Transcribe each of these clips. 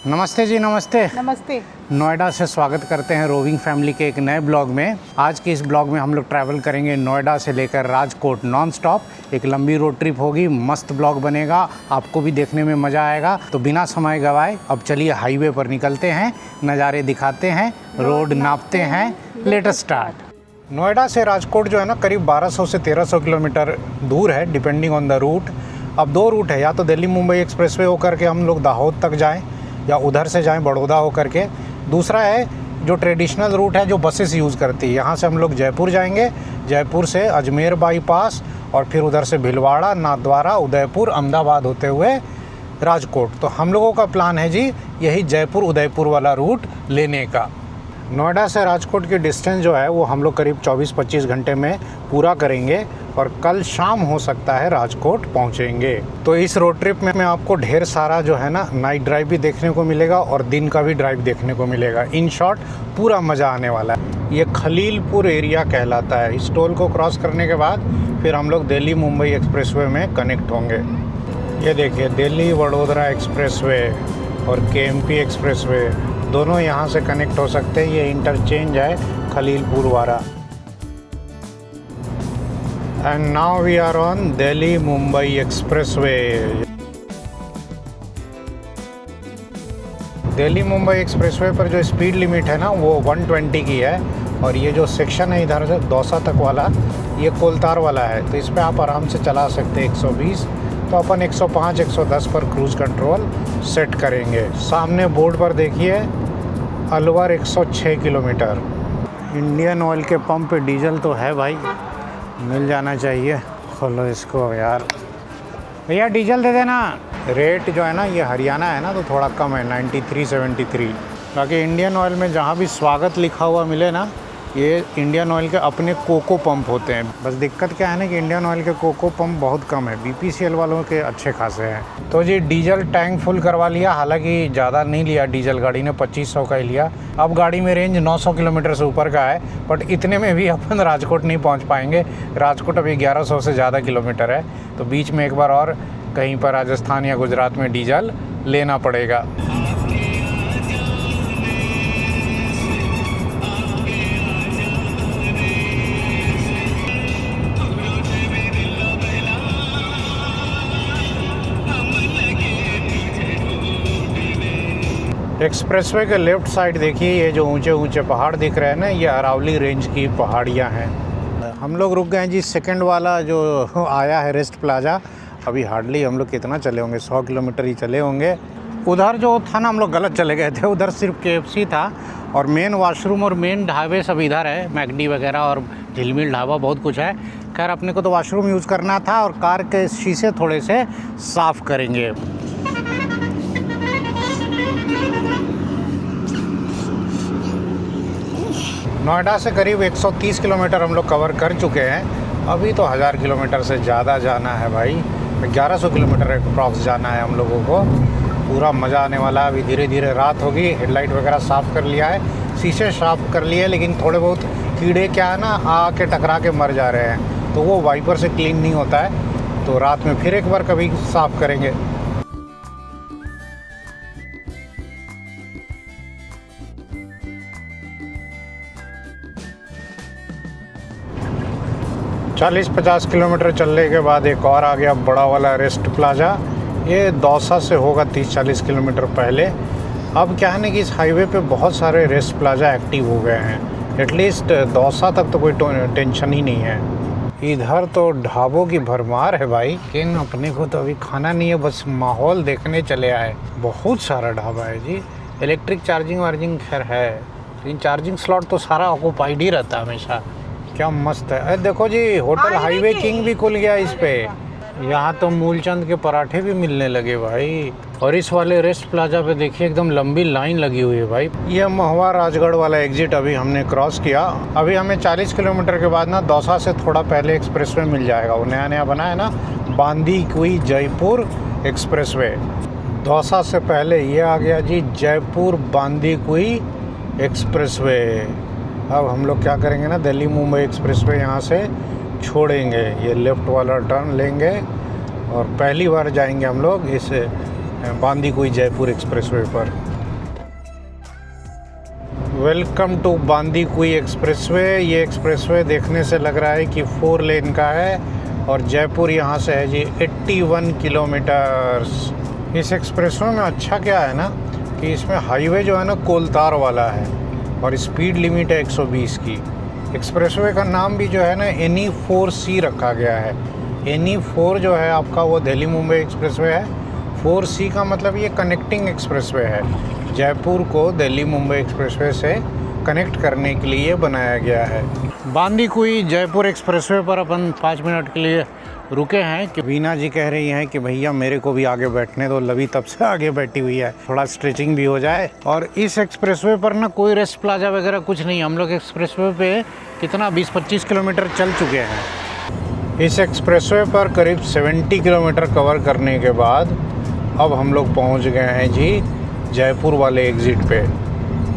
नमस्ते जी, नमस्ते। नमस्ते। नोएडा से स्वागत करते हैं रोविंग फैमिली के एक नए ब्लॉग में। आज के इस ब्लॉग में हम लोग ट्रैवल करेंगे नोएडा से लेकर राजकोट नॉन स्टॉप। एक लंबी रोड ट्रिप होगी, मस्त ब्लॉग बनेगा, आपको भी देखने में मज़ा आएगा। तो बिना समय गवाए अब चलिए हाईवे पर निकलते हैं, नज़ारे दिखाते हैं, रोड नापते हैं। Let us start. नोएडा से राजकोट जो है ना करीब 1200 से 1300 किलोमीटर दूर है, डिपेंडिंग ऑन द रूट। अब दो रूट है, या तो दिल्ली मुंबई एक्सप्रेसवे होकर के हम लोग दाहोद तक जाएं या उधर से जाएं बड़ौदा होकर के। दूसरा है जो ट्रेडिशनल रूट है जो बसेस यूज़ करती है, यहाँ से हम लोग जयपुर जाएंगे, जयपुर से अजमेर बाईपास और फिर उधर से भिलवाड़ा, नाथद्वारा, उदयपुर, अहमदाबाद होते हुए राजकोट। तो हम लोगों का प्लान है जी यही जयपुर उदयपुर वाला रूट लेने का। नोएडा से राजकोट की डिस्टेंस जो है वो हम लोग करीब 24-25 घंटे में पूरा करेंगे और कल शाम हो सकता है राजकोट पहुंचेंगे। तो इस रोड ट्रिप में आपको ढेर सारा जो है ना नाइट ड्राइव भी देखने को मिलेगा और दिन का भी ड्राइव देखने को मिलेगा। इन शॉर्ट पूरा मज़ा आने वाला है। ये खलीलपुर एरिया कहलाता है। इस टोल को क्रॉस करने के बाद फिर हम लोग दिल्ली मुंबई एक्सप्रेसवे में कनेक्ट होंगे। ये देखिए दिल्ली वडोदरा एक्सप्रेसवे और केएमपी एक्सप्रेसवे दोनों यहाँ से कनेक्ट हो सकते हैं। ये इंटरचेंज है खलीलपुर वाला। And now we are on Delhi Mumbai expressway. Delhi Mumbai expressway पर जो स्पीड लिमिट है ना वो 120 की है और ये जो सेक्शन है इधर से दौसा तक वाला ये कोलतार वाला है, तो इस पर आप आराम से चला सकते हैं 120। तो अपन 105-110 पर क्रूज़ कंट्रोल सेट करेंगे। सामने बोर्ड पर देखिए अलवर 106 किलोमीटर। इंडियन ऑयल के पंप पे डीजल तो है भाई, मिल जाना चाहिए। खोलो इसको यार, भैया डीजल दे देना। रेट जो है ना ये हरियाणा है ना तो थोड़ा कम है, 93.73। बाकी इंडियन ऑयल में जहाँ भी स्वागत लिखा हुआ मिले ना ये इंडियन ऑयल के अपने कोको पंप होते हैं। बस दिक्कत क्या है ना कि इंडियन ऑयल के कोको पंप बहुत कम है, बीपीसीएल वालों के अच्छे खासे हैं। तो जी डीजल टैंक फुल करवा लिया, हालांकि ज़्यादा नहीं लिया डीजल, गाड़ी ने 2500 का ही लिया। अब गाड़ी में रेंज 900 किलोमीटर से ऊपर का है, बट इतने में भी अपन राजकोट नहीं पहुँच पाएंगे। राजकोट अभी 1100 से ज़्यादा किलोमीटर है, तो बीच में एक बार और कहीं पर राजस्थान या गुजरात में डीजल लेना पड़ेगा। एक्सप्रेसवे के लेफ़्ट साइड देखिए ये जो ऊंचे ऊंचे पहाड़ दिख रहे हैं ना ये अरावली रेंज की पहाड़ियां हैं। हम लोग रुक गए जी सेकंड वाला जो आया है रेस्ट प्लाजा। अभी हार्डली हम लोग कितना चले होंगे, 100 किलोमीटर ही चले होंगे। उधर जो था ना हम लोग गलत चले गए थे, उधर सिर्फ KFC था और मेन वॉशरूम और मेन ढाबे सब इधर है, मैकडी वगैरह और झिलमिल ढाबा बहुत कुछ है। खैर अपने को तो वॉशरूम यूज़ करना था और कार के शीशे थोड़े से साफ़ करेंगे। नोएडा से करीब 130 किलोमीटर हम लोग कवर कर चुके हैं। अभी तो 1000 किलोमीटर से ज़्यादा जाना है भाई, 1100 किलोमीटर अप्रॉक्स जाना है हम लोगों को। पूरा मज़ा आने वाला है। अभी धीरे धीरे रात होगी, हेडलाइट वगैरह साफ़ कर लिया है, शीशे साफ़ कर लिए, लेकिन थोड़े बहुत कीड़े क्या है ना आके टकरा के मर जा रहे हैं, तो वो वाइपर से क्लीन नहीं होता है। तो रात में फिर एक बार कभी साफ़ करेंगे। चालीस 50 किलोमीटर चलने के बाद एक और आ गया बड़ा वाला रेस्ट प्लाजा। ये दौसा से होगा 30-40 किलोमीटर पहले। अब क्या है ना कि इस हाईवे पे बहुत सारे रेस्ट प्लाजा एक्टिव हो गए हैं। एटलीस्ट दौसा तक तो कोई टेंशन ही नहीं है। इधर तो ढाबों की भरमार है भाई, लेकिन अपने को तो अभी खाना नहीं है, बस माहौल देखने चले आए। बहुत सारा ढाबा है जी। इलेक्ट्रिक चार्जिंग वार्जिंग खैर है, लेकिन चार्जिंग स्लॉट तो सारा ऑक्यूपाइड ही रहता है हमेशा। क्या मस्त है। अरे देखो जी होटल हाईवे किंग भी खुल गया इस पे। यहाँ तो मूलचंद के पराठे भी मिलने लगे भाई। और इस वाले रेस्ट प्लाजा पे देखिए एकदम लंबी लाइन लगी हुई है भाई। ये महुआ राजगढ़ वाला एग्जिट अभी हमने क्रॉस किया। अभी हमें 40 किलोमीटर के बाद ना दौसा से थोड़ा पहले एक्सप्रेसवे मिल जाएगा। वो नया नया बना है ना बांदीकुई जयपुर एक्सप्रेसवे। दौसा से पहले ये आ गया जी जयपुर बांदीकुई एक्सप्रेसवे। अब हम लोग क्या करेंगे ना दिल्ली मुंबई एक्सप्रेसवे यहाँ से छोड़ेंगे, ये लेफ़्ट वाला टर्न लेंगे और पहली बार जाएंगे हम लोग इस बांदीकुई जयपुर एक्सप्रेसवे पर। Welcome to Bandikui expressway. ये एक्सप्रेसवे देखने से लग रहा है कि 4 लेन का है और जयपुर यहाँ से है जी 81 किलोमीटर्स। इस एक्सप्रेसवे में अच्छा क्या है ना कि इसमें हाईवे जो है ना कोलतार वाला है और स्पीड लिमिट है 120 की। एक्सप्रेसवे का नाम भी जो है ना NE4C रखा गया है। NE4 जो है आपका वो दिल्ली मुंबई एक्सप्रेसवे है। 4C का मतलब ये कनेक्टिंग एक्सप्रेसवे है। जयपुर को दिल्ली मुंबई एक्सप्रेसवे से कनेक्ट करने के लिए बनाया गया है। बांदीकुई जयपुर एक्सप्रेसवे पर अपन 5 मिनट के लिए रुके हैं कि वीना जी कह रही हैं कि भैया मेरे को भी आगे बैठने दो, लवी तब से आगे बैठी हुई है, थोड़ा स्ट्रेचिंग भी हो जाए। और इस एक्सप्रेसवे पर ना कोई रेस्ट प्लाजा वगैरह कुछ नहीं। हम लोग एक्सप्रेसवे पे कितना 20-25 किलोमीटर चल चुके हैं। इस एक्सप्रेसवे पर करीब 70 किलोमीटर कवर करने के बाद अब हम लोग पहुंच गए हैं जी जयपुर वाले एग्ज़िट पे।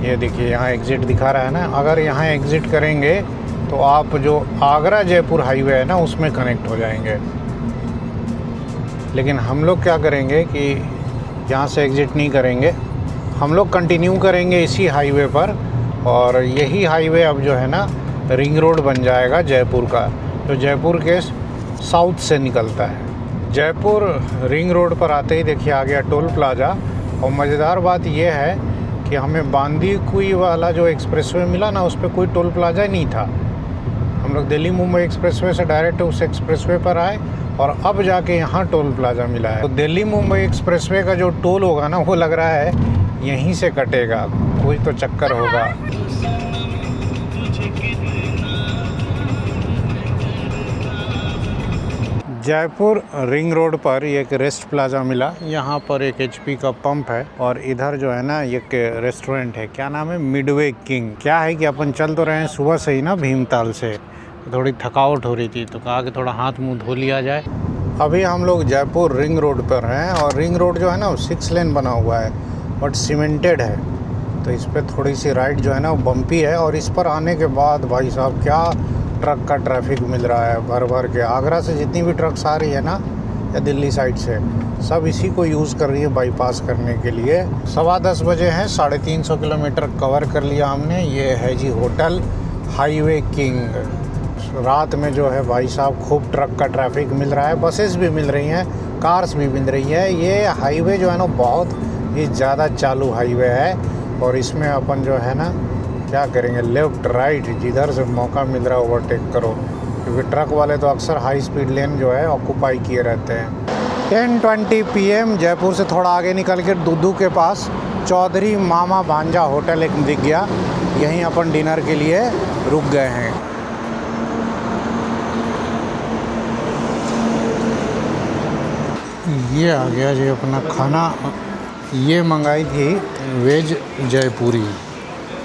ये देखिए यहाँ एग्ज़िट दिखा रहा है ना। अगर यहाँ एग्ज़िट करेंगे तो आप जो आगरा जयपुर हाईवे है ना उसमें कनेक्ट हो जाएंगे। लेकिन हम लोग क्या करेंगे कि यहाँ से एग्ज़िट नहीं करेंगे, हम लोग कंटिन्यू करेंगे इसी हाईवे पर। और यही हाईवे अब जो है ना रिंग रोड बन जाएगा जयपुर का, जो जयपुर के साउथ से निकलता है। जयपुर रिंग रोड पर आते ही देखिए आ गया टोल प्लाज़ा। और मज़ेदार बात यह है कि हमें बांदीकुई वाला जो एक्सप्रेसवे मिला ना उस पर कोई टोल प्लाज़ा ही नहीं था। हम लोग दिल्ली मुंबई एक्सप्रेसवे से डायरेक्ट उस एक्सप्रेसवे पर आए और अब जाके यहाँ टोल प्लाज़ा मिला है। तो दिल्ली मुंबई एक्सप्रेसवे का जो टोल होगा ना वो लग रहा है यहीं से कटेगा, कोई तो चक्कर होगा। जयपुर रिंग रोड पर एक रेस्ट प्लाज़ा मिला। यहाँ पर एक HP का पंप है और इधर जो है ना एक रेस्टोरेंट है। क्या नाम है? Midway king. क्या है कि अपन चल तो रहे हैं सुबह से ही ना भीमताल से, थोड़ी थकावट हो रही थी तो कहा कि थोड़ा हाथ मुंह धो लिया जाए। अभी हम लोग जयपुर रिंग रोड पर हैं और रिंग रोड जो है ना 6 लेन बना हुआ है बट सीमेंटेड है। तो इस पर थोड़ी सी राइड जो है ना वो बम्पी है। और इस पर आने के बाद भाई साहब क्या ट्रक का ट्रैफिक मिल रहा है भर भर के। आगरा से जितनी भी ट्रक्स आ रही है ना या दिल्ली साइड से, सब इसी को यूज़ कर रही है बाईपास करने के लिए। 10:15 बजे हैं, 350 किलोमीटर कवर कर लिया हमने। ये है जी होटल हाईवे किंग। रात में जो है भाई साहब खूब ट्रक का ट्रैफिक मिल रहा है, बसेस भी मिल रही हैं, कार्स भी मिल रही है। ये हाईवे जो है ना बहुत ही ज़्यादा चालू हाईवे है। और इसमें अपन जो है ना क्या करेंगे, लेफ्ट राइट जिधर से मौका मिल रहा है ओवरटेक करो, क्योंकि ट्रक वाले तो अक्सर हाई स्पीड लेन जो है ऑक्यूपाई किए रहते हैं। 10:20 PM जयपुर से थोड़ा आगे निकल कर दुद्धू के पास चौधरी मामा भांजा होटल एक दिख गया। यहीं अपन डिनर के लिए रुक गए हैं। ये आ गया जी अपना खाना। ये मंगाई थी वेज जयपुरी।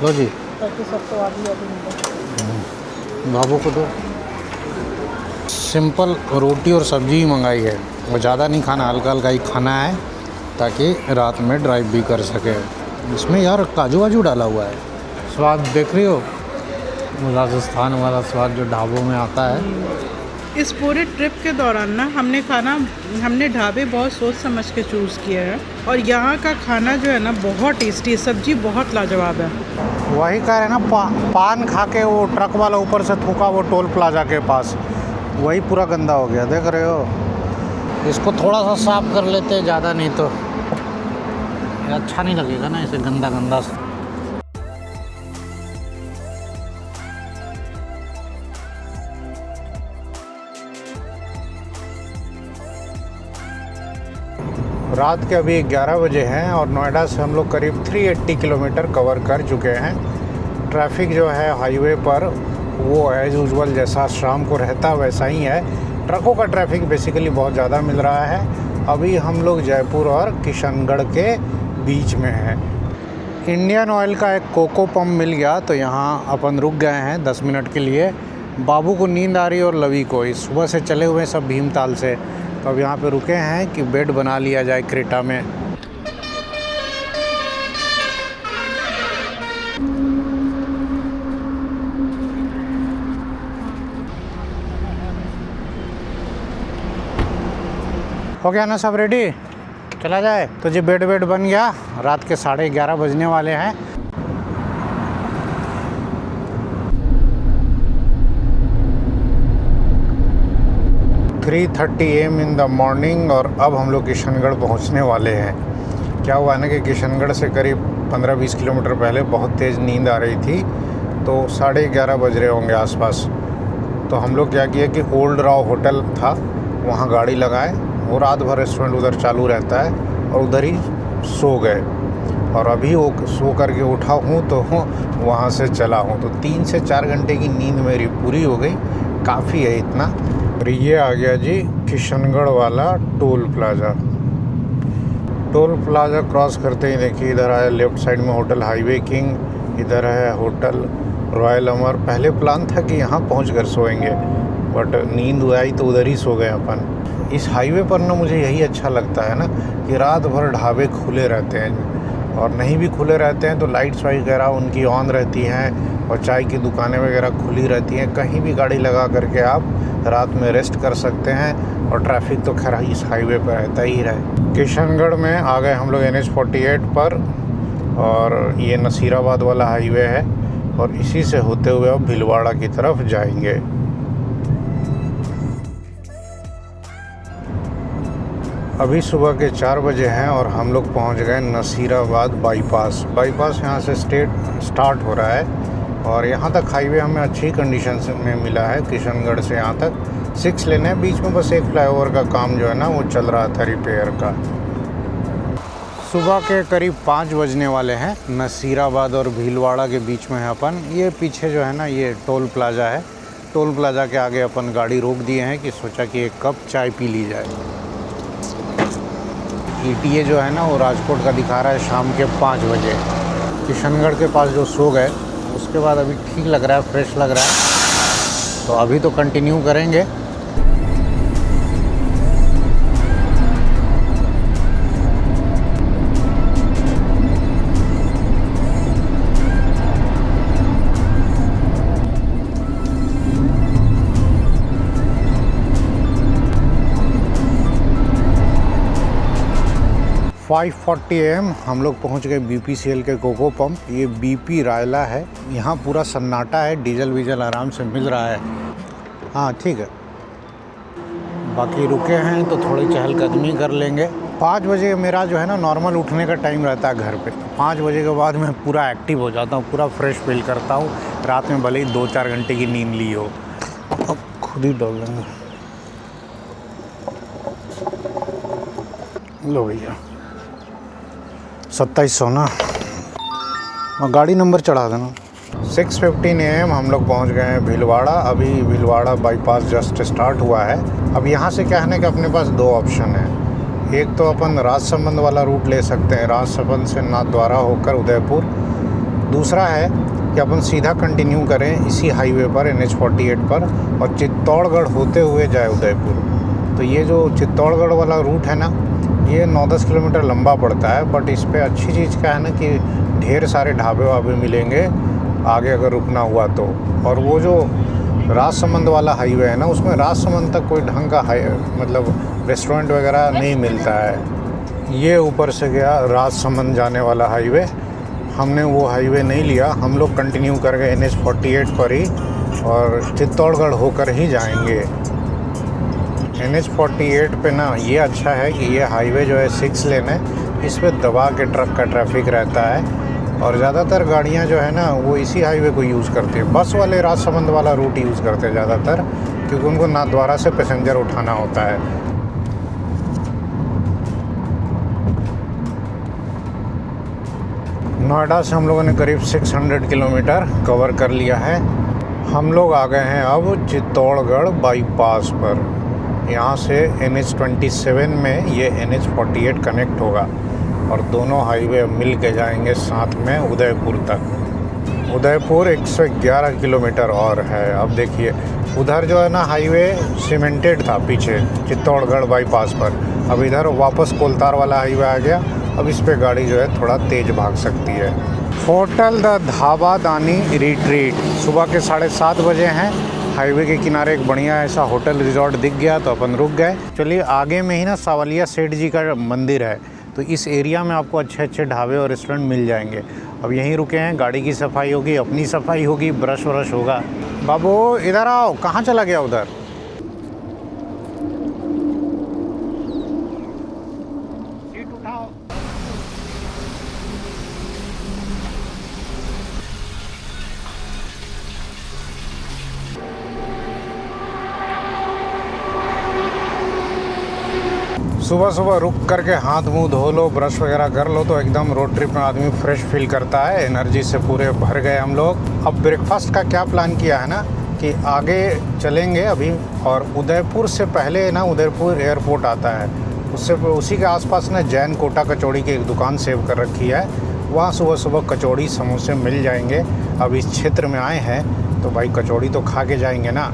लो जी बाबू को तो सिंपल रोटी और सब्जी ही मंगाई है, वो ज़्यादा नहीं खाना, हल्का हल्का ही खाना है ताकि रात में ड्राइव भी कर सके। इसमें यार काजू वाजू डाला हुआ है। स्वाद देख रही हो, राजस्थान वाला स्वाद जो ढाबों में आता है। इस पूरे ट्रिप के दौरान ना हमने ढाबे बहुत सोच समझ के चूज़ किए हैं और यहाँ का खाना जो है ना बहुत टेस्टी है, सब्जी बहुत लाजवाब है। वही कह रहे ना पान खा के वो ट्रक वाला ऊपर से थूका वो टोल प्लाजा के पास, वही पूरा गंदा हो गया, देख रहे हो। इसको थोड़ा सा साफ कर लेते, ज़्यादा नहीं तो अच्छा नहीं लगेगा ना इसे गंदा गंदा सा। रात के अभी 11 बजे हैं और नोएडा से हम लोग करीब 380 किलोमीटर कवर कर चुके हैं। ट्रैफिक जो है हाईवे पर वो एज़ यूजुअल जैसा शाम को रहता वैसा ही है। ट्रकों का ट्रैफिक बेसिकली बहुत ज़्यादा मिल रहा है। अभी हम लोग जयपुर और किशनगढ़ के बीच में हैं। इंडियन ऑयल का एक कोको पंप मिल गया तो यहाँ अपन रुक गए हैं 10 मिनट के लिए। बाबू को नींद आ रही और लवी को, इस सुबह से चले हुए सब भीमताल से, तो अब यहाँ पे रुके हैं कि बेड बना लिया जाए क्रेटा में। हो गया ना सब रेडी, चला जाए। तो जी बेड बन गया। रात के 11:30 बजने वाले हैं। 3:30 AM इन द मॉर्निंग और अब हम लोग किशनगढ़ पहुंचने वाले हैं। क्या हुआ है ना कि किशनगढ़ से करीब 15-20 किलोमीटर पहले बहुत तेज़ नींद आ रही थी, तो 11:30 बज रहे होंगे आसपास। तो हम लोग क्या किया कि ओल्ड राव होटल था, वहाँ गाड़ी लगाए, वो रात भर रेस्टोरेंट उधर चालू रहता है, और उधर ही सो गए। और अभी वो सो करके उठा हूँ तो वहाँ से चला हूँ, तो 3 से 4 घंटे की नींद मेरी पूरी हो गई, काफ़ी है इतना। और ये आ गया जी किशनगढ़ वाला toll plaza. Toll plaza cross करते ही देखिए इधर आया लेफ़्ट साइड में होटल हाईवे किंग, इधर है होटल रॉयल अमर। पहले प्लान था कि यहाँ पहुँच कर सोएंगे, बट नींद आई तो उधर ही सो गए अपन। इस हाईवे पर ना मुझे यही अच्छा लगता है ना कि रात भर ढाबे खुले रहते हैं, और नहीं भी खुले रहते हैं तो लाइट्स वगैरह उनकी ऑन रहती हैं, और चाय की दुकानें वगैरह खुली रहती हैं। कहीं भी गाड़ी लगा करके आप रात में रेस्ट कर सकते हैं, और ट्रैफिक तो खैर इस हाईवे पर रहता ही रहे। किशनगढ़ में आ गए हम लोग NH-48 पर, और ये नसीराबाद वाला हाईवे है, और इसी से होते हुए अब भीलवाड़ा की तरफ जाएंगे। अभी सुबह के 4 बजे हैं और हम लोग पहुंच गए नसीराबाद बाईपास। यहाँ से स्टार्ट हो रहा है, और यहाँ तक हाईवे हमें अच्छी कंडीशन में मिला है। किशनगढ़ से यहाँ तक 6 लेन है, बीच में बस एक फ्लाईओवर का काम जो है ना वो चल रहा था रिपेयर का। सुबह के करीब 5 बजने वाले हैं। नसीराबाद और भीलवाड़ा के बीच में है अपन। ये पीछे जो है ना ये टोल प्लाज़ा है। टोल प्लाज़ा के आगे अपन गाड़ी रोक दिए हैं कि सोचा कि एक कप चाय पी ली जाए। ETA जो है ना वो राजकोट का दिखा रहा है शाम के 5 बजे। किशनगढ़ के पास जो सो गए उसके बाद अभी ठीक लग रहा है, फ्रेश लग रहा है, तो अभी तो कंटिन्यू करेंगे। फाइव 40 AM हम लोग पहुंच गए BPCL के कोको पंप। ये BP रायला है। यहाँ पूरा सन्नाटा है, डीजल वीजल आराम से मिल रहा है। हाँ ठीक है, बाकी रुके हैं तो थोड़ी चहलकदमी कर लेंगे। 5 बजे मेरा जो है ना नॉर्मल उठने का टाइम रहता है घर पे। 5 बजे के बाद मैं पूरा एक्टिव हो जाता हूँ, पूरा फ्रेश फील करता हूँ। रात में भले ही 2-4 घंटे की नींद ली हो। अब खुद ही डाल लेंगे। लो भैया 2700 ना, और गाड़ी नंबर चढ़ा देना। 6:15 AM हम लोग पहुंच गए हैं भीलवाड़ा। अभी भीलवाड़ा बाईपास जस्ट स्टार्ट हुआ है। अब यहाँ से क्या है ना कि अपने पास 2 ऑप्शन है। एक तो अपन राजसमंद वाला रूट ले सकते हैं, राजसमंद से नाथद्वारा होकर उदयपुर। दूसरा है कि अपन सीधा कंटिन्यू करें इसी हाईवे पर NH-48 पर, और चित्तौड़गढ़ होते हुए जाए उदयपुर। तो ये जो चित्तौड़गढ़ वाला रूट है ना ये 9-10 किलोमीटर लंबा पड़ता है, बट इस पर अच्छी चीज़ क्या है ना कि ढेर सारे ढाबे वाबे मिलेंगे आगे अगर रुकना हुआ तो। और वो जो राजसमंद वाला हाईवे है ना उसमें राजसमंद तक कोई ढंग का मतलब रेस्टोरेंट वगैरह नहीं मिलता है। ये ऊपर से गया राजसमंद जाने वाला हाईवे, हमने वो हाईवे नहीं लिया। हम लोग कंटिन्यू कर गए NH-48 पर ही, और चित्तौड़गढ़ होकर ही जाएंगे। NH-48 पे ना ये अच्छा है कि ये हाईवे जो है 6 लेन है, इस पे दबा के ट्रक का ट्रैफिक रहता है, और ज़्यादातर गाड़ियाँ जो है ना वो इसी हाईवे को यूज़ करती है। बस वाले राजसमंद वाला रूट यूज़ करते हैं ज़्यादातर, क्योंकि उनको नाथद्वारा से पैसेंजर उठाना होता है। नोएडा से हम लोगों ने करीब 600 किलोमीटर कवर कर लिया है। हम लोग आ गए हैं अब चित्तौड़गढ़ बाईपास पर। यहाँ से NH-27 में ये NH-48 कनेक्ट होगा, और दोनों हाईवे मिल के जाएंगे साथ में उदयपुर तक। उदयपुर 111 किलोमीटर और है। अब देखिए उधर जो है ना हाईवे सीमेंटेड था पीछे चित्तौड़गढ़ बाईपास पर, अब इधर वापस कोलतार वाला हाईवे आ गया। अब इस पे गाड़ी जो है थोड़ा तेज़ भाग सकती है। होटल द धाबा दानी रिट्रीट सुबह के 7:30 बजे हैं। हाईवे के किनारे एक बढ़िया ऐसा होटल रिजॉर्ट दिख गया तो अपन रुक गए। चलिए आगे में ही ना सावलिया सेठ जी का मंदिर है, तो इस एरिया में आपको अच्छे अच्छे ढाबे और रेस्टोरेंट मिल जाएंगे। अब यहीं रुके हैं, गाड़ी की सफाई होगी, अपनी सफाई होगी, ब्रश व्रश होगा। बाबू इधर आओ, कहाँ चला गया उधर? उठाओ। सुबह सुबह रुक करके हाथ मुंह धो लो, ब्रश वगैरह कर लो तो एकदम रोड ट्रिप में आदमी फ्रेश फील करता है, एनर्जी से पूरे भर गए हम लोग। अब ब्रेकफास्ट का क्या प्लान किया है ना कि आगे चलेंगे अभी, और उदयपुर से पहले ना उदयपुर एयरपोर्ट आता है, उससे उसी के आसपास ना जैन कोटा कचौड़ी की एक दुकान सेव कर रखी है, वहाँ सुबह सुबह कचौड़ी समोसे मिल जाएंगे। अब इस क्षेत्र में आए हैं तो भाई कचौड़ी तो खा के जाएंगे ना।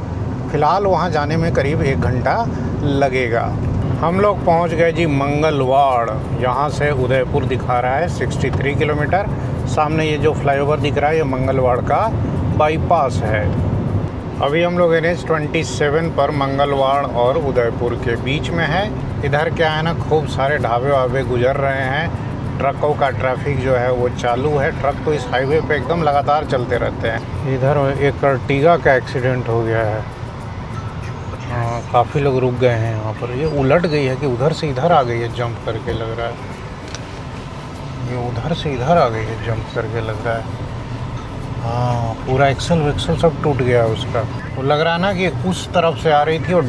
फ़िलहाल वहाँ जाने में करीब 1 घंटा लगेगा। हम लोग पहुंच गए जी मंगलवाड़। यहाँ से उदयपुर दिखा रहा है 63 किलोमीटर। सामने ये जो फ्लाईओवर दिख रहा है ये मंगलवाड़ का बाईपास है। अभी हम लोग NH 27 पर मंगलवाड़ और उदयपुर के बीच में है। इधर क्या है ना, खूब सारे ढाबे वाबे गुजर रहे हैं, ट्रकों का ट्रैफिक जो है वो चालू है। ट्रक तो इस हाईवे पे एकदम लगातार चलते रहते हैं। इधर एक अर्टिगा का एक्सीडेंट हो गया है। हाँ, काफ़ी लोग रुक गए हैं यहाँ पर। ये उलट गई है कि उधर से इधर आ गई है जंप करके, लग रहा है ये उधर से इधर आ गई है जंप करके, लग रहा है। हाँ, पूरा एक्सल वेक्सल सब टूट गया है उसका। वो लग रहा है ना कि उस तरफ से आ रही थी और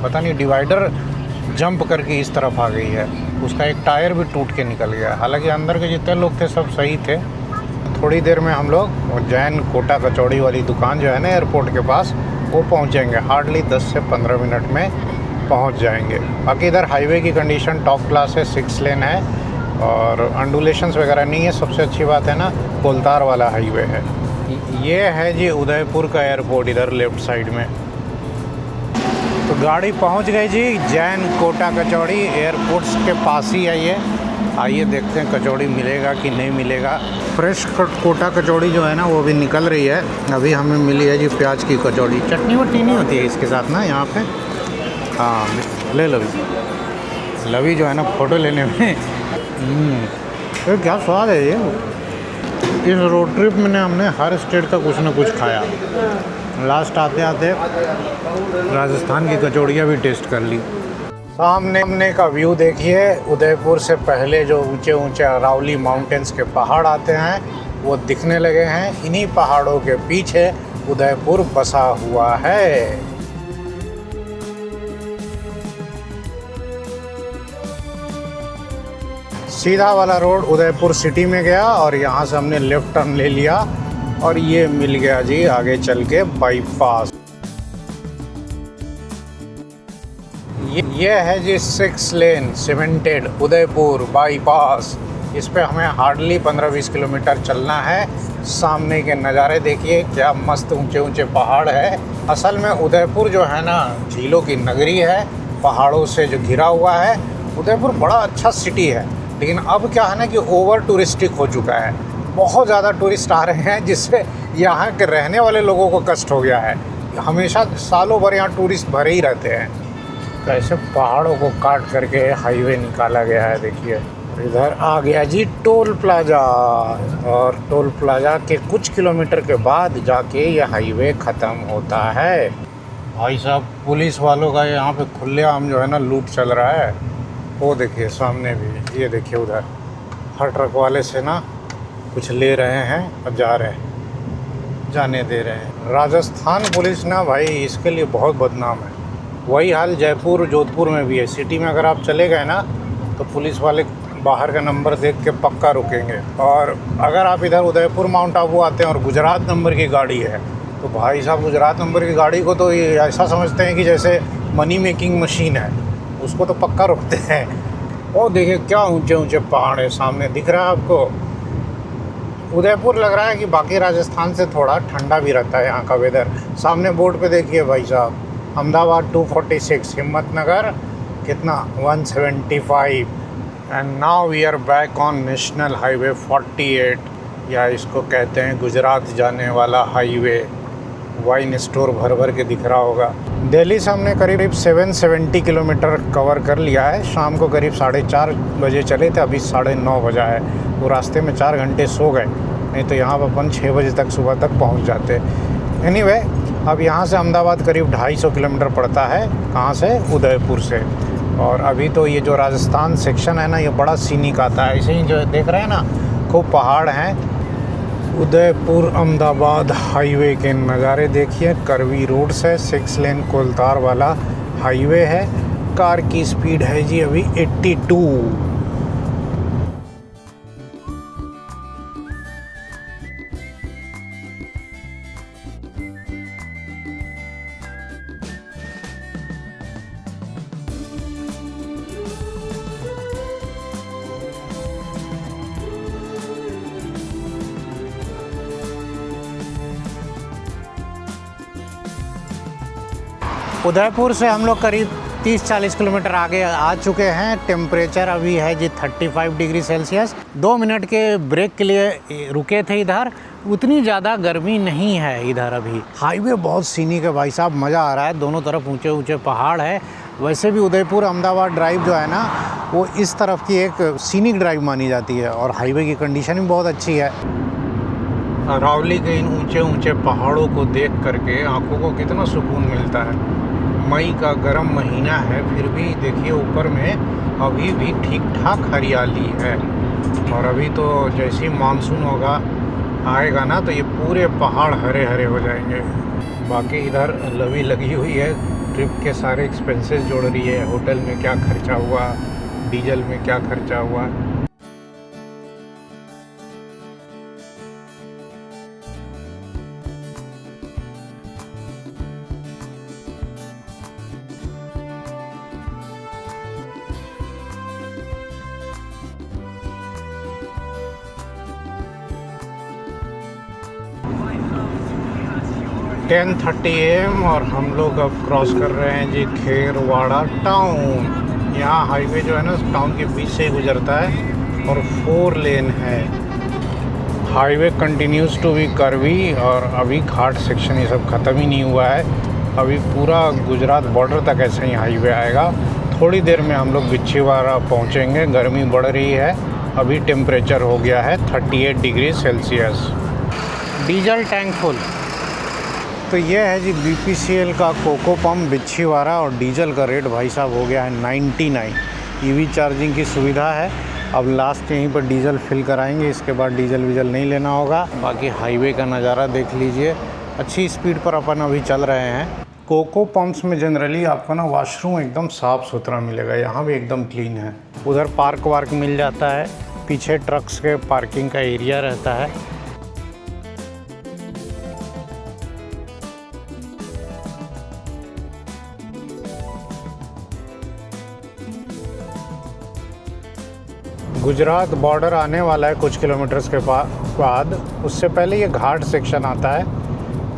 पता नहीं डिवाइडर जंप करके इस तरफ आ गई है। उसका एक टायर भी टूट के निकल गया। हालांकि अंदर के जितने लोग थे सब सही थे। थोड़ी देर में हम लोग जैन कोटा कचौड़ी वाली दुकान जो है ना एयरपोर्ट के पास, वो पहुंचेंगे। हार्डली 10 से 15 मिनट में पहुंच जाएंगे। बाकी इधर हाईवे की कंडीशन टॉप क्लास है, 6 लेन है और अंडुलेशंस वगैरह नहीं है। सबसे अच्छी बात है ना, कोलतार वाला हाईवे है। ये है जी उदयपुर का एयरपोर्ट, इधर लेफ्ट साइड में। तो गाड़ी पहुंच गई जी जैन कोटा कचौड़ी, एयरपोर्ट के पास ही है ये। आइए देखते हैं कचौड़ी मिलेगा कि नहीं मिलेगा। फ्रेश कोटा कचौड़ी जो है ना वो भी निकल रही है। अभी हमें मिली है जी प्याज की कचौड़ी। चटनी वटनी नहीं होती है इसके साथ ना यहाँ पे। हाँ ले लवी जो है ना फ़ोटो लेने में तो क्या स्वाद है ये। इस रोड ट्रिप में हमने हर स्टेट का कुछ ना कुछ खाया। लास्ट आते आते राजस्थान की कचौड़ियाँ भी टेस्ट कर ली। सामने का व्यू देखिए। उदयपुर से पहले जो ऊंचे ऊंचे अरावली माउंटेन्स के पहाड़ आते हैं वो दिखने लगे हैं। इन्हीं पहाड़ों के पीछे उदयपुर बसा हुआ है। सीधा वाला रोड उदयपुर सिटी में गया और यहाँ से हमने लेफ्ट टर्न ले लिया और ये मिल गया जी आगे चल के बाईपास। ये है जी 6 लेन सीमेंटेड उदयपुर बाईपास। इस पे हमें हार्डली 15-20 किलोमीटर चलना है। सामने के नज़ारे देखिए, क्या मस्त ऊंचे ऊंचे पहाड़ है। असल में उदयपुर जो है ना झीलों की नगरी है, पहाड़ों से जो घिरा हुआ है। उदयपुर बड़ा अच्छा सिटी है, लेकिन अब क्या है ना कि ओवर टूरिस्टिक हो चुका है। बहुत ज़्यादा टूरिस्ट आ रहे हैं जिससे यहाँ के रहने वाले लोगों को कष्ट हो गया है। हमेशा सालों भर यहाँ टूरिस्ट भरे ही रहते हैं। कैसे पहाड़ों को काट करके हाईवे निकाला गया है देखिए। इधर आ गया जी टोल प्लाजा, और टोल प्लाजा के कुछ किलोमीटर के बाद जाके ये हाईवे ख़त्म होता है। भाई साहब, पुलिस वालों का यहाँ पे खुलेआम जो है ना लूट चल रहा है। वो देखिए सामने भी, ये देखिए उधर हर ट्रक वाले से ना कुछ ले रहे हैं और जा रहे हैं, जाने दे रहे हैं। राजस्थान पुलिस ना भाई इसके लिए बहुत बदनाम है। वही हाल जयपुर जोधपुर में भी है। सिटी में अगर आप चले गए ना तो पुलिस वाले बाहर का नंबर देख के पक्का रुकेंगे। और अगर आप इधर उदयपुर माउंट आबू आते हैं और गुजरात नंबर की गाड़ी है तो भाई साहब गुजरात नंबर की गाड़ी को तो ये ऐसा समझते हैं कि जैसे मनी मेकिंग मशीन है, उसको तो पक्का रुकते हैं। और देखिए क्या ऊंचे ऊंचे पहाड़ है, सामने दिख रहा है आपको। उदयपुर लग रहा है कि बाकी राजस्थान से थोड़ा ठंडा भी रहता है यहाँ का वेदर। सामने बोर्ड पे देखिए भाई साहब, अहमदाबाद 246, हिम्मतनगर कितना 175। And now we are back on national highway 48, या इसको कहते हैं गुजरात जाने वाला हाईवे। वाइन स्टोर भर भर के दिख रहा होगा। दिल्ली से हमने करीब 770 किलोमीटर कवर कर लिया है। शाम को करीब 4:30 बजे चले थे, अभी 9:30 बजा है। तो रास्ते में 4 घंटे सो गए, नहीं तो यहाँ पर अपन 6 बजे तक सुबह तक पहुँच जाते। एनीवे, अब यहाँ से अहमदाबाद करीब 250 किलोमीटर पड़ता है। कहाँ से? उदयपुर से। और अभी तो ये जो राजस्थान सेक्शन है ना, ये बड़ा सीनिक आता है। ऐसे ही जो देख रहे हैं ना, खूब पहाड़ हैं। उदयपुर अहमदाबाद हाईवे के नज़ारे देखिए। करवी रोड से 6 लेन कोलतार वाला हाईवे है। कार की स्पीड है जी अभी 82। उदयपुर से हम लोग करीब 30-40 किलोमीटर आगे आ चुके हैं। टेम्परेचर अभी है जी 35 डिग्री सेल्सियस। 2 मिनट के ब्रेक के लिए रुके थे इधर। उतनी ज़्यादा गर्मी नहीं है इधर अभी। हाईवे बहुत सीनिक है भाई साहब, मज़ा आ रहा है। दोनों तरफ ऊंचे ऊंचे पहाड़ है। वैसे भी उदयपुर अहमदाबाद ड्राइव जो है ना, वो इस तरफ की एक सीनिक ड्राइव मानी जाती है और हाईवे की कंडीशन भी बहुत अच्छी है। अरावली के इन ऊंचे ऊंचे पहाड़ों को देख करके आंखों को कितना सुकून मिलता है। मई का गर्म महीना है, फिर भी देखिए ऊपर में अभी भी ठीक ठाक हरियाली है। और अभी तो जैसे ही मानसून होगा आएगा ना, तो ये पूरे पहाड़ हरे हरे हो जाएंगे। बाकी इधर लवी लगी हुई है, ट्रिप के सारे एक्सपेंसेस जोड़ रही है। होटल में क्या खर्चा हुआ, डीजल में क्या खर्चा हुआ। टेन 30 AM और हम लोग अब क्रॉस कर रहे हैं जी खेरवाड़ा टाउन। यहाँ हाईवे जो है ना, टाउन के बीच से ही गुजरता है और 4 लेन है। हाईवे कंटिन्यूज टू बी करवी और अभी घाट सेक्शन ये सब ख़त्म ही नहीं हुआ है। अभी पूरा गुजरात बॉर्डर तक ऐसे ही हाईवे आएगा। थोड़ी देर में हम लोग बिच्छीवाड़ा पहुँचेंगे। गर्मी बढ़ रही है। अभी टेम्परेचर हो गया है 38 degree Celsius. Diesel tank full. तो ये है जी BPCL का कोको पम्प बिच्छीवाड़ा और डीजल का रेट भाई साहब हो गया है 99। EV चार्जिंग की सुविधा है। अब लास्ट यहीं पर डीजल फिल कराएंगे, इसके बाद डीजल वीजल नहीं लेना होगा। बाकी हाईवे का नज़ारा देख लीजिए। अच्छी स्पीड पर अपन अभी चल रहे हैं। कोको पम्प्स में जनरली आपको ना वॉशरूम एकदम साफ़ सुथरा मिलेगा। यहाँ भी एकदम क्लीन है। उधर पार्क वार्क मिल जाता है, पीछे ट्रक्स के पार्किंग का एरिया रहता है। गुजरात बॉर्डर आने वाला है कुछ किलोमीटर्स के बाद। उससे पहले ये घाट सेक्शन आता है।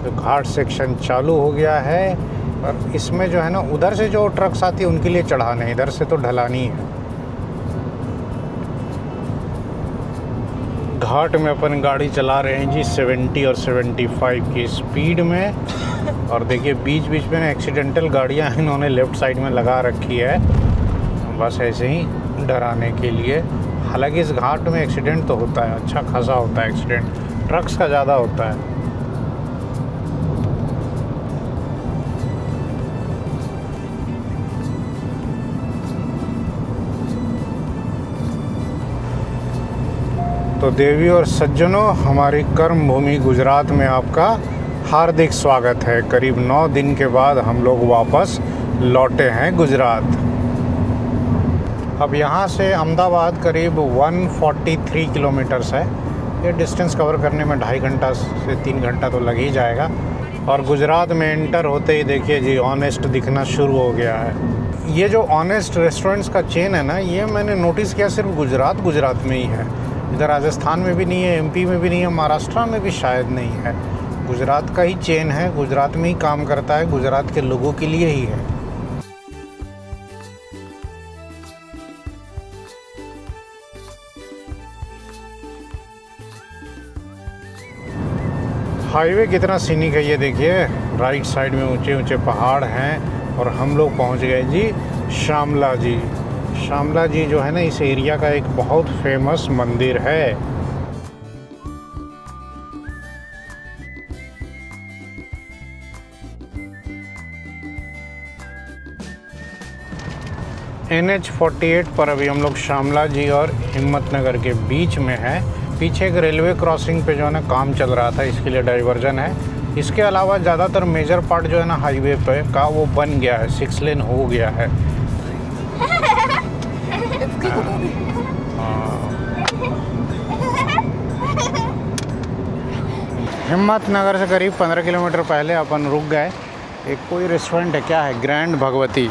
तो घाट सेक्शन चालू हो गया है और इसमें जो है ना, उधर से जो ट्रक्स आती है उनके लिए चढ़ाने, इधर से तो ढलानी है। घाट में अपन गाड़ी चला रहे हैं जी 70 और 75 की स्पीड में। और देखिए बीच बीच में ना एक्सीडेंटल गाड़ियाँ इन्होंने लेफ़्ट साइड में लगा रखी है, बस ऐसे ही डराने के लिए। हालांकि इस घाट में एक्सीडेंट तो होता है, अच्छा खासा होता है एक्सीडेंट, ट्रक्स का ज़्यादा होता है। तो देवी और सज्जनों, हमारी कर्म भूमि गुजरात में आपका हार्दिक स्वागत है। करीब 9 दिन के बाद हम लोग वापस लौटे हैं गुजरात। अब यहाँ से अहमदाबाद करीब 143 किलोमीटर्स है। ये डिस्टेंस कवर करने में 2.5 घंटा से 3 घंटा तो लग ही जाएगा। और गुजरात में एंटर होते ही देखिए जी ऑनेस्ट दिखना शुरू हो गया है। ये जो ऑनेस्ट रेस्टोरेंट्स का चेन है ना, ये मैंने नोटिस किया सिर्फ गुजरात में ही है। इधर राजस्थान में भी नहीं है, MP में भी नहीं है, महाराष्ट्र में भी शायद नहीं है। गुजरात का ही चेन है, गुजरात में ही काम करता है, गुजरात के लोगों के लिए ही है। हाईवे कितना सीनिक है ये देखिए। राइट साइड में ऊंचे ऊंचे पहाड़ हैं और हम लोग पहुंच गए जी शामला जी। शामला जी जो है ना, इस एरिया का एक बहुत फेमस मंदिर है। NH48 पर अभी हम लोग शामला जी और हिम्मतनगर के बीच में है। पीछे एक रेलवे क्रॉसिंग पे जो है ना काम चल रहा था, इसके लिए डाइवर्जन है। इसके अलावा ज़्यादातर मेजर पार्ट जो है ना हाईवे पे का वो बन गया है, 6 लेन हो गया है। हिम्मतनगर से करीब 15 किलोमीटर पहले अपन रुक गए। एक कोई रेस्टोरेंट है, क्या है, ग्रैंड भगवती।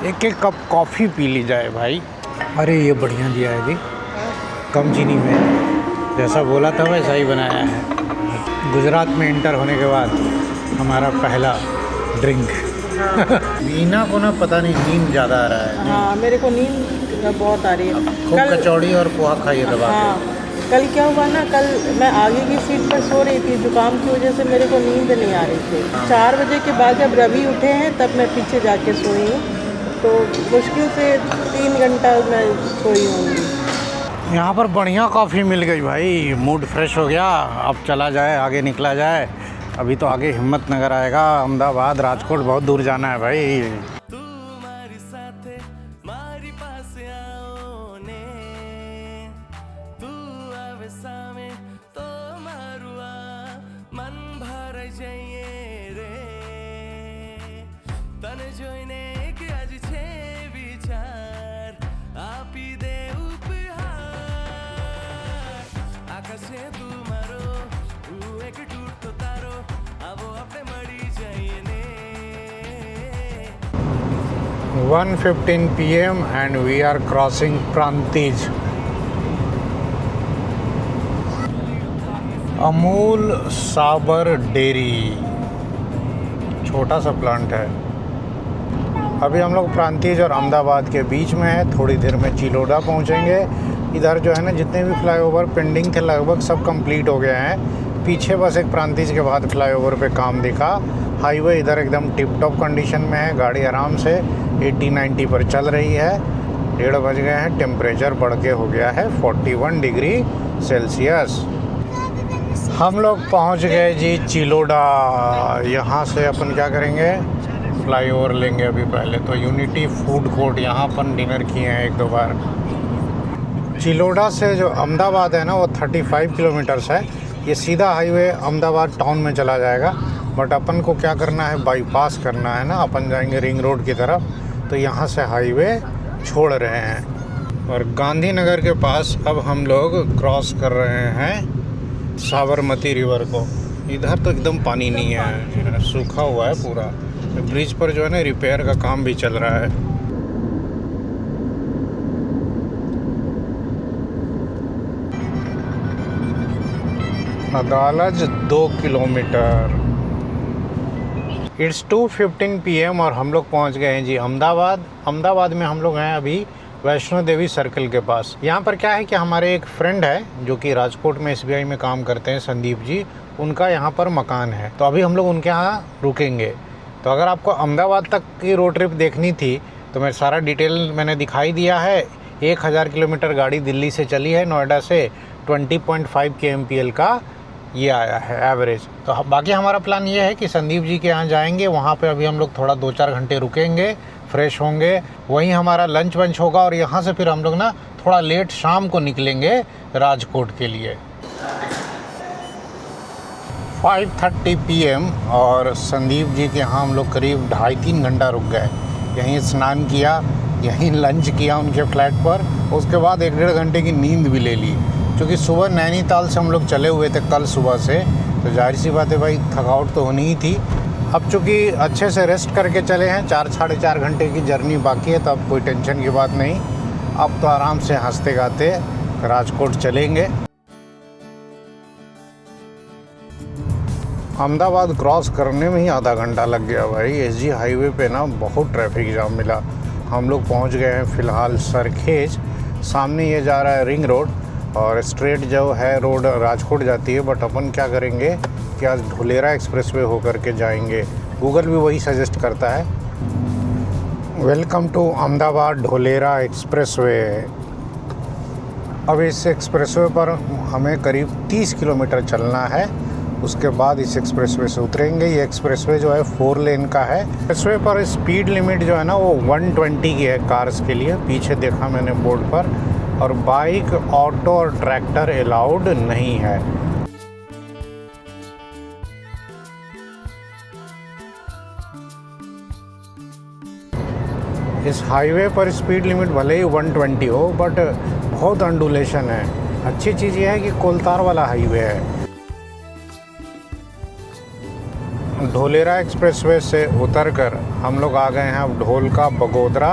एक कप कॉफ़ी पी ली जाए भाई। अरे ये बढ़िया दिया है जी, कम चीनी में, जैसा बोला था वैसा ही बनाया है। गुजरात में इंटर होने के बाद हमारा पहला ड्रिंक। मीना को ना पता नहीं नींद ज़्यादा आ रहा है। हाँ, मेरे को नींद बहुत आ रही है। खूब कचौड़ी और पोहा खाइए दबा के। हाँ, कल क्या हुआ ना, कल मैं आगे की सीट पर सो रही थी, जुकाम की वजह से मेरे को नींद नहीं आ रही थी। 4 बजे के बाद जब रवि उठे हैं तब मैं पीछे जाके सोई हूँ, तो मुश्किल से 3 घंटा मैं सोई हूँ। यहाँ पर बढ़िया कॉफ़ी मिल गई भाई, मूड फ्रेश हो गया। अब चला जाए, आगे निकला जाए। अभी तो आगे हिम्मतनगर आएगा, अहमदाबाद, राजकोट, बहुत दूर जाना है भाई। At 1:15 PM and we are crossing Prantij. Amul साबर डेयरी, छोटा सा प्लांट है। अभी हम लोग प्रांतिज और अहमदाबाद के बीच में है। थोड़ी देर में चिलोड़ा पहुंचेंगे। इधर जो है ना जितने भी फ्लाईओवर पेंडिंग थे लगभग सब कंप्लीट हो गए हैं। पीछे बस एक प्रांतिज के बाद फ्लाईओवर पे काम दिखा। हाईवे इधर एकदम टिप टॉप कंडीशन में है, गाड़ी आराम से 80-90 पर चल रही है। 1:30 बज गए हैं, टेम्परेचर बढ़ के हो गया है 41 डिग्री सेल्सियस। हम लोग पहुंच गए जी चिलोड़ा। यहाँ से अपन क्या करेंगे, फ्लाईओवर लेंगे। अभी पहले तो यूनिटी फूड कोर्ट, यहाँ अपन डिनर किए हैं 1-2 बार। चिलोड़ा से जो अहमदाबाद है ना वो 35 किलोमीटर्स है। ये सीधा हाईवे अहमदाबाद टाउन में चला जाएगा, बट अपन को क्या करना है, बाईपास करना है ना। अपन जाएंगे रिंग रोड की तरफ, तो यहाँ से हाईवे छोड़ रहे हैं। और गांधीनगर के पास अब हम लोग क्रॉस कर रहे हैं साबरमती रिवर को। इधर तो एकदम पानी नहीं है, सूखा हुआ है पूरा। ब्रिज पर जो है ना रिपेयर का काम भी चल रहा है। अदालज 2 किलोमीटर। इट्स 2:15 PM और हम लोग पहुंच गए हैं जी अहमदाबाद। अहमदाबाद में हम लोग हैं अभी वैष्णो देवी सर्कल के पास। यहाँ पर क्या है कि हमारे एक फ्रेंड है जो कि राजकोट में SBI में काम करते हैं, संदीप जी। उनका यहाँ पर मकान है, तो अभी हम लोग उनके यहाँ रुकेंगे। तो अगर आपको अहमदाबाद तक की रोड ट्रिप देखनी थी तो मैं सारा डिटेल मैंने दिखाई दिया है। 1000 किलोमीटर गाड़ी दिल्ली से चली है, नोएडा से 20.5 kmpl का ये आया है एवरेज। तो बाकी हमारा प्लान ये है कि संदीप जी के यहाँ जाएंगे, वहाँ पे अभी हम लोग थोड़ा 2-4 घंटे रुकेंगे, फ्रेश होंगे, वहीं हमारा लंच वंच होगा। और यहाँ से फिर हम लोग ना थोड़ा लेट शाम को निकलेंगे राजकोट के लिए। 5:30 PM और संदीप जी के यहाँ हम लोग करीब 2.5-3 घंटा रुक गए। यहीं स्नान किया, यहीं लंच किया उनके फ्लैट पर। उसके बाद 1-1.5 घंटे की नींद भी ले ली, क्योंकि सुबह नैनीताल से हम लोग चले हुए थे कल सुबह से। तो जाहिर सी बात है भाई, थकावट तो होनी ही थी। अब चूँकि अच्छे से रेस्ट करके चले हैं, 4-4.5 घंटे की जर्नी बाकी है, तो अब कोई टेंशन की बात नहीं। अब तो आराम से हंसते गाते राजकोट चलेंगे। अहमदाबाद क्रॉस करने में ही आधा घंटा लग गया भाई। SG हाईवे पे ना बहुत ट्रैफिक जाम मिला। हम लोग पहुंच गए हैं फ़िलहाल सरखेज। सामने ये जा रहा है रिंग रोड और स्ट्रेट जो है रोड राजकोट जाती है। बट अपन क्या करेंगे कि आज ढोलेरा एक्सप्रेसवे होकर के जाएंगे। गूगल भी वही सजेस्ट करता है। Welcome to Ahmedabad Dholera expressway. अब इस एक्सप्रेसवे पर हमें करीब 30 किलोमीटर चलना है उसके बाद इस एक्सप्रेसवे से उतरेंगे। ये एक्सप्रेसवे जो है 4 लेन का है। एक्सप्रेसवे पर स्पीड लिमिट जो है ना वो 120 की है कार्स के लिए, पीछे देखा मैंने बोर्ड पर। और बाइक, ऑटो और ट्रैक्टर अलाउड नहीं है। इस हाईवे पर स्पीड लिमिट भले ही 120 हो, बट बहुत अंडुलेशन है। अच्छी चीज़ ये है कि कोलतार वाला हाईवे है। ढोलेरा एक्सप्रेसवे से उतरकर हम लोग आ गए हैं अब ढोलका बगोदरा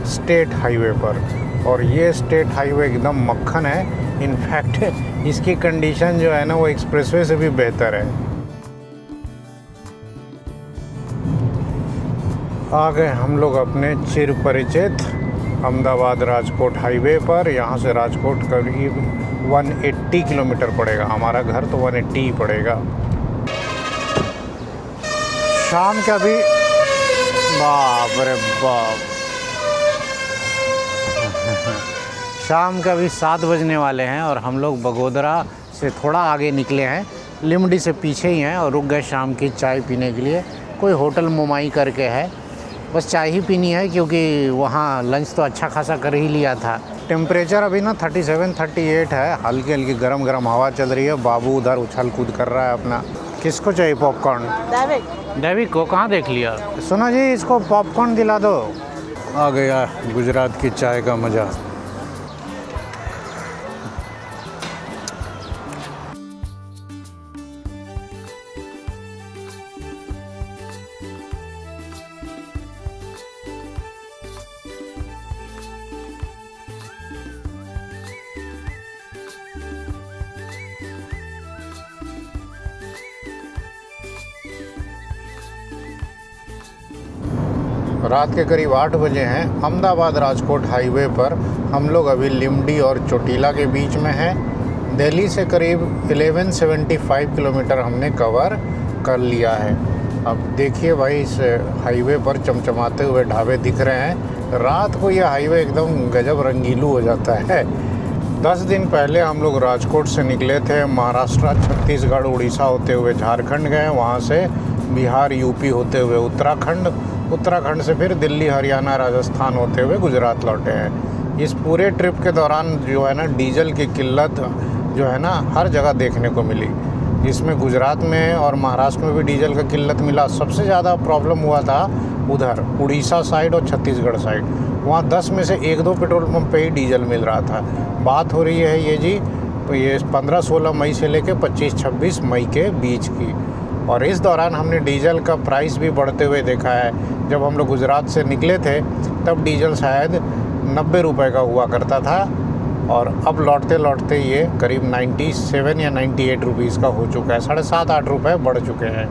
स्टेट हाईवे पर। और ये स्टेट हाईवे एकदम मक्खन है। इनफैक्ट इसकी कंडीशन जो है ना वो एक्सप्रेसवे से भी बेहतर है। आ गए हम लोग अपने चिर परिचित अहमदाबाद राजकोट हाईवे पर। यहाँ से राजकोट करीब 180 किलोमीटर पड़ेगा। हमारा घर तो 180 ही पड़ेगा। शाम का भी बाप रे बाप शाम का भी 7 बजने वाले हैं और हम लोग बगोदरा से थोड़ा आगे निकले हैं। लिमडी से पीछे ही हैं और रुक गए शाम की चाय पीने के लिए। कोई होटल मोमाई करके है, बस चाय ही पीनी है क्योंकि वहाँ लंच तो अच्छा खासा कर ही लिया था। टेम्परेचर अभी ना 37-38 है। हल्की हल्की गरम गरम हवा चल रही है। बाबू उधर उछल कूद कर रहा है अपना। किसको चाहिए पॉपकॉर्न? डेविक को कहाँ देख लिया? सुनो जी, इसको पॉपकॉर्न दिला दो। आ गया गुजरात की चाय का मज़ा। रात के करीब 8 बजे हैं। अहमदाबाद राजकोट हाईवे पर हम लोग अभी लिमडी और चोटीला के बीच में हैं। दिल्ली से करीब 1175 किलोमीटर हमने कवर कर लिया है। अब देखिए भाई, इस हाईवे पर चमचमाते हुए ढाबे दिख रहे हैं। रात को ये हाईवे एकदम गजब रंगीलू हो जाता है। 10 दिन पहले हम लोग राजकोट से निकले थे। महाराष्ट्र, छत्तीसगढ़, उड़ीसा होते हुए झारखंड गए, वहाँ से बिहार, यूपी होते हुए उत्तराखंड, उत्तराखंड से फिर दिल्ली, हरियाणा, राजस्थान होते हुए गुजरात लौटे हैं। इस पूरे ट्रिप के दौरान जो है ना डीजल की किल्लत जो है ना हर जगह देखने को मिली, जिसमें गुजरात में और महाराष्ट्र में भी डीजल का किल्लत मिला। सबसे ज़्यादा प्रॉब्लम हुआ था उधर उड़ीसा साइड और छत्तीसगढ़ साइड। वहाँ 10 में से 1-2 पेट्रोल पंप पे ही डीजल मिल रहा था। बात हो रही है ये जी, तो ये 15-16 मई से लेकर 25-26 मई के बीच की। और इस दौरान हमने डीजल का प्राइस भी बढ़ते हुए देखा है। जब हम लोग गुजरात से निकले थे तब डीजल शायद 90 रुपये का हुआ करता था और अब लौटते लौटते ये करीब 97 या 98 रुपीज़ का हो चुका है। 7.5-8 रुपये बढ़ चुके हैं।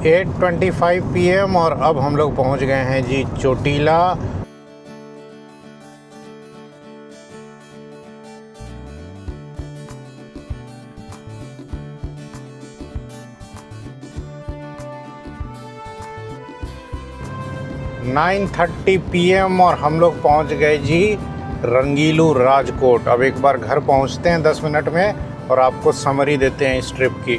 8:25 PM और अब हम लोग पहुंच गए हैं जी चोटीला। (9:30 PM) और हम लोग पहुंच गए जी रंगीलू राजकोट। अब एक बार घर पहुंचते हैं 10 मिनट में और आपको समरी देते हैं इस ट्रिप की।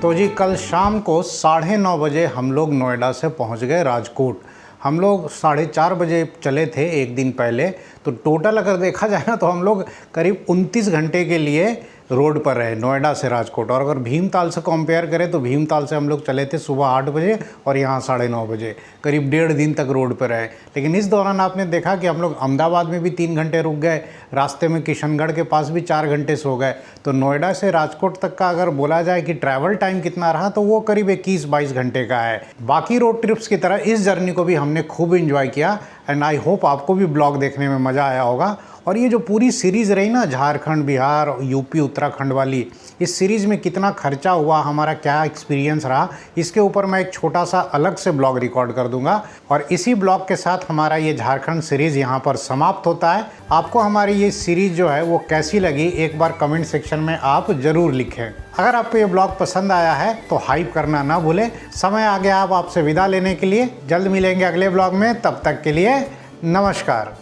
तो जी कल शाम को 9:30 बजे हम लोग नोएडा से पहुंच गए राजकोट। हम लोग 4:30 बजे चले थे एक दिन पहले, तो टोटल अगर देखा जाए ना तो हम लोग करीब 29 घंटे के लिए रोड पर रहे नोएडा से राजकोट। और अगर भीमताल से कंपेयर करें तो भीमताल से हम लोग चले थे सुबह 8 बजे और यहाँ 9:30 बजे, करीब 1.5 दिन तक रोड पर रहे। लेकिन इस दौरान आपने देखा कि हम लोग अहमदाबाद में भी 3 घंटे रुक गए, रास्ते में किशनगढ़ के पास भी 4 घंटे सो गए। तो नोएडा से राजकोट तक का अगर बोला जाए कि ट्रैवल टाइम कितना रहा तो वो करीब 21-22 घंटे का है। बाकी रोड ट्रिप्स की तरह इस जर्नी को भी हमने खूब इंजॉय किया एंड आई होप आपको भी ब्लॉग देखने में मज़ा आया होगा। और ये जो पूरी सीरीज़ रही ना झारखंड, बिहार, यूपी, उत्तराखंड वाली, इस सीरीज़ में कितना खर्चा हुआ, हमारा क्या एक्सपीरियंस रहा, इसके ऊपर मैं एक छोटा सा अलग से ब्लॉग रिकॉर्ड कर दूंगा। और इसी ब्लॉग के साथ हमारा ये झारखंड सीरीज़ यहाँ पर समाप्त होता है। आपको हमारी ये सीरीज़ जो है वो कैसी लगी एक बार कमेंट सेक्शन में आप ज़रूर लिखें। अगर आपको ये ब्लॉग पसंद आया है तो हाइप करना ना भूलें। समय आ गया अब आपसे विदा लेने के लिए। जल्द मिलेंगे अगले ब्लॉग में, तब तक के लिए नमस्कार।